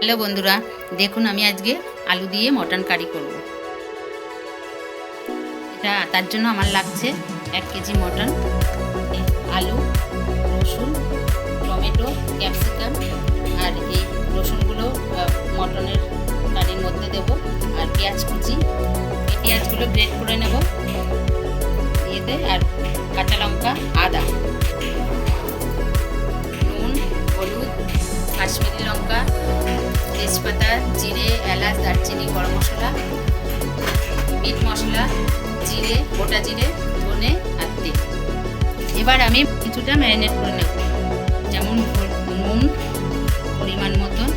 Hello বন্ধুরা, দেখুন আমি আজকে আলু দিয়ে মটন কারি করব। এটা তার জন্য আমার লাগছে 1 কেজি মটন, আলু, রসুন, টমেটো, ক্যাপসিকাম। আর এই রসুনগুলো মটনের কারির মধ্যে দেব। আর পেঁয়াজ কুচি, এই পেঁয়াজগুলো গ্রেট করে নেব দিয়েতে। আর কাঁচা লঙ্কা, আদা, নুন, হলুদ, কাশ্মীরি লঙ্কা, তেজপাতা, জিরে, এলাচ, দারচিনি, গরম মশলা, মিট মশলা, জিরে, গোটা জিরে, ধনে আর তেল। এবার আমি কিছুটা ম্যারিনেট করে নেব, যেমন নুন পরিমাণ মতন,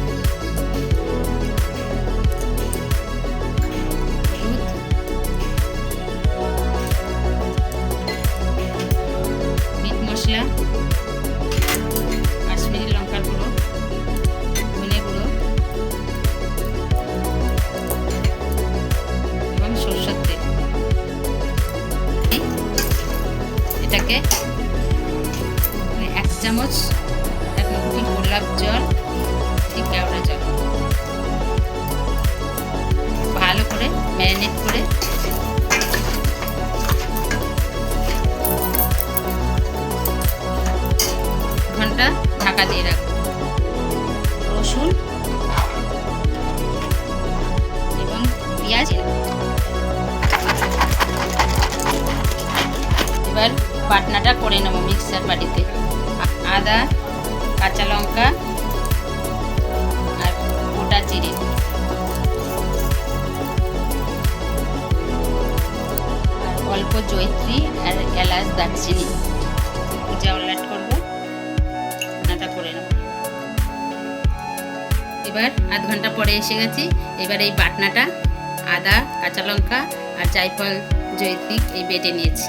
হলুদ, মিট মশলা, কাশ্মীরি লঙ্কার গুঁড়ো, ধনে গুঁড়ো এবং সরষের তেল। এটাকে 1 চামচ, 1 মুঠি গোলাপ জল, কেওড়া জল ভালো করে ম্যারিনেট করে ঘন্টা ঢাকা দিয়ে রাখবো। রসুন এবং পেঁয়াজ এবার বাটনাটা করে নেব মিক্সার বাটিতে। আদা, কাঁচা লঙ্কা আর গোটা জিরে, আর অল্প জয়িত্রী আর এলাচ, দারচিনি জাওলাট করব, বাটনাটা করে নেব। এবার আধ ঘন্টা পরে এসে গেছি। এবার এই বাটনাটা আদা, কাঁচা লঙ্কা আর জায়ফল, জয়িত্রী এই বেটে নিয়েছি।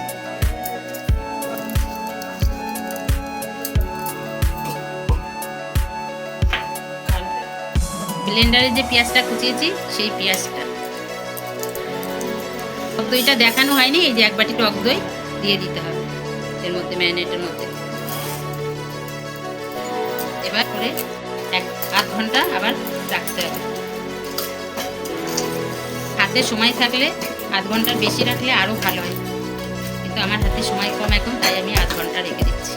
ব্লেন্ডারে যে পেঁয়াজটা কুচিয়েছি সেই পেঁয়াজটা, টক দইটা দেখানো হয়নি, এই যে 1 বাটি টক দই দিয়ে দিতে হবে এর মধ্যে, ম্যারিনেটের মধ্যে। এবার করে আধ ঘন্টা আবার রাখতে হবে। হাতে সময় থাকলে আধ ঘন্টার বেশি রাখলে আরও ভালো হয়, কিন্তু আমার হাতে সময় কম এখন, তাই আমি আধ ঘন্টা রেখে দিচ্ছি।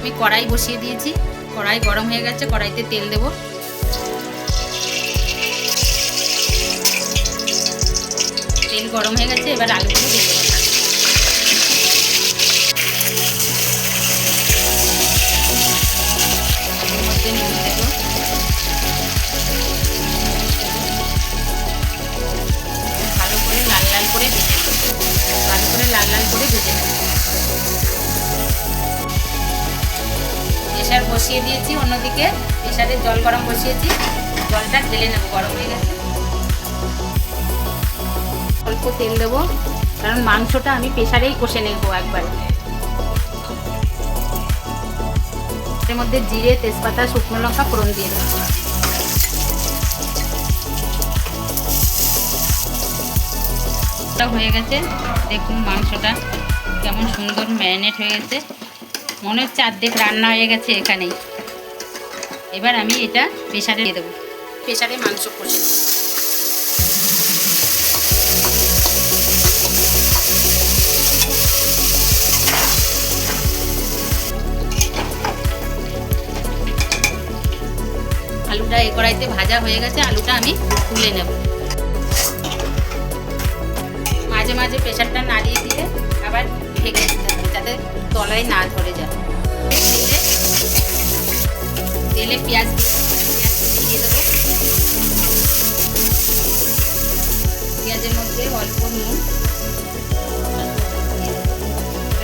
আমি কড়াই বসিয়ে দিয়েছি, কড়াই গরম হয়ে গেছে, কড়াইতে তেল দেব। তেল গরম হয়ে গেছে, এবার আলুগুলো দিয়ে দেবো। এর মধ্যে নুন দেবো, ভালো করে লাল লাল করে ভেজে নেব, ভালো করে লাল লাল করে ভেজে নেব। প্রেসার বসিয়ে দিয়েছি, অন্যদিকে প্রেসারে জল গরম বসিয়েছি, জলটা ঢেলে নেব, গরম হয়ে গেছে। অল্প তেল দেবো, কারণ মাংসটা আমি প্রেসারেই কষে নেব একবারে। এর মধ্যে জিরে, তেজপাতা, শুকনো লঙ্কা ফোড়ন দিয়ে দেবো। হয়ে গেছে, দেখুন মাংসটা কেমন সুন্দর ম্যারিনেট হয়ে গেছে, মনে হচ্ছে অর্ধেক রান্না হয়ে গেছে এখানেই। এবার আমি এটা প্রেসারে দিয়ে দেবো, প্রেসারে মাংস কষে দেবো। আলুটা এই কড়াইতে ভাজা হয়ে গেছে, আলুটা আমি তুলে নেব। মাঝে মাঝে প্রেসারটা নাড়িয়ে দিয়ে আবার ঢেকে দিতে হবে, যাতে তলায় না ধরে যায়। তেলে পেঁয়াজ দিয়ে দেবো, পেঁয়াজের মধ্যে অল্প নুন,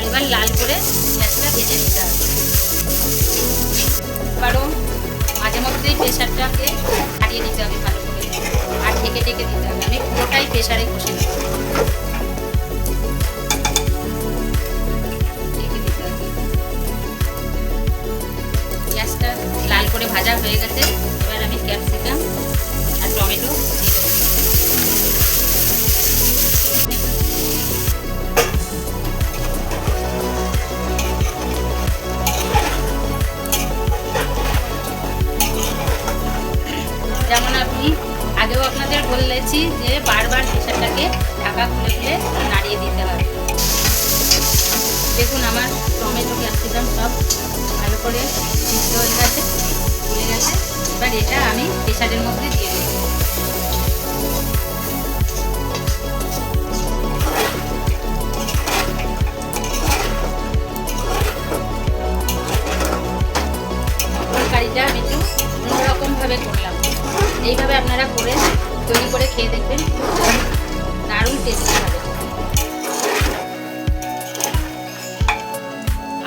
এবার লাল করে পেঁয়াজটা ভেজে নিতে হবে। এবারও মাঝে মধ্যেই প্রেসারটাকে হারিয়ে দিতে হবে ভালো করে, আর ঢেকে ঢেকে দিতে হবে। আমি পুরোটাই প্রেসারে কষে নেব, ঢেকে দিতে হবে। পেঁয়াজটা লাল করে ভাজা হয়ে গেছে, এবার আমি ক্যাপসিকাম আর টমেটো দিয়ে দেবো। বলেছি যে বারবার প্রেশারটাকে ঢাকা খুলে খুলে নাড়িয়ে দিতে হবে। দেখুন আমার টমেটো ক্যাপসিকাম সব ভালো করে সিদ্ধ হয়ে গেছে, ফুলে গেছে। এবার এটা আমি প্রেশারের মধ্যে দিয়ে দেবো। তরকারিটা আমি একটু অন্যরকমভাবে করলাম। এইভাবে আপনারা করে তৈরি করে খেয়ে দেখবেন, দারুণ টেস্টি হবে।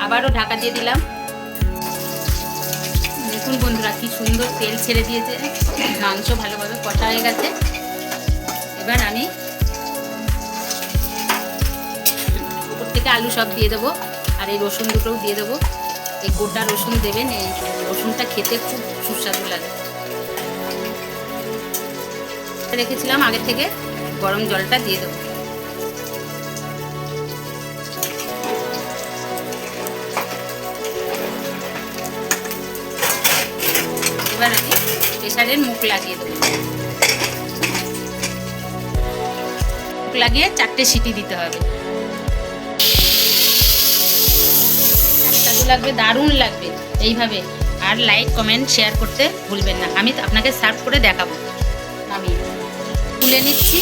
আবারও ঢাকা দিয়ে দিলাম। দেখুন বন্ধুরা কি সুন্দর তেল ছেড়ে দিয়েছে, মাংস ভালোভাবে কষা হয়ে গেছে। এবার আমি উপর থেকে আলু সব দিয়ে দেবো, আর এই রসুন দুটোও দিয়ে দেবো। এই গোটা রসুন দেবেন, এই রসুনটা খেতে খুব সুস্বাদু লাগে। রেখেছিলাম আগে থেকে, গরম জলটা দিয়ে দেবো। এবার আমি প্রেসারের মুখ লাগিয়ে দেবো। মুখ লাগিয়ে 4টে সিটি দিতে হবে। সুস্বাদু লাগবে, দারুণ লাগবে এইভাবে। আর লাইক কমেন্ট শেয়ার করতে ভুলবেন না। আমি আপনাকে সার্ভ করে দেখাবো। আমি তুলে নিচ্ছি।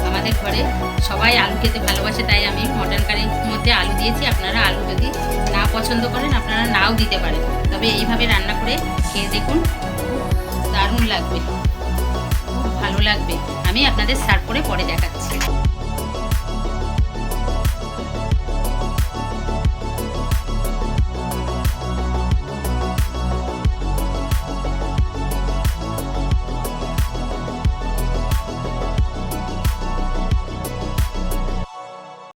আমাদের ঘরে সবাই আলু খেতে ভালোবাসে, তাই আমি মটন কারির মধ্যে আলু দিয়েছি। আপনারা আলু যদি না পছন্দ করেন আপনারা নাও দিতে পারেন, তবে এইভাবে রান্না করে খেয়ে দেখুন, দারুণ লাগবে, খুব ভালো লাগবে। আমি আপনাদের সার্ভ করে পরে দেখাচ্ছি।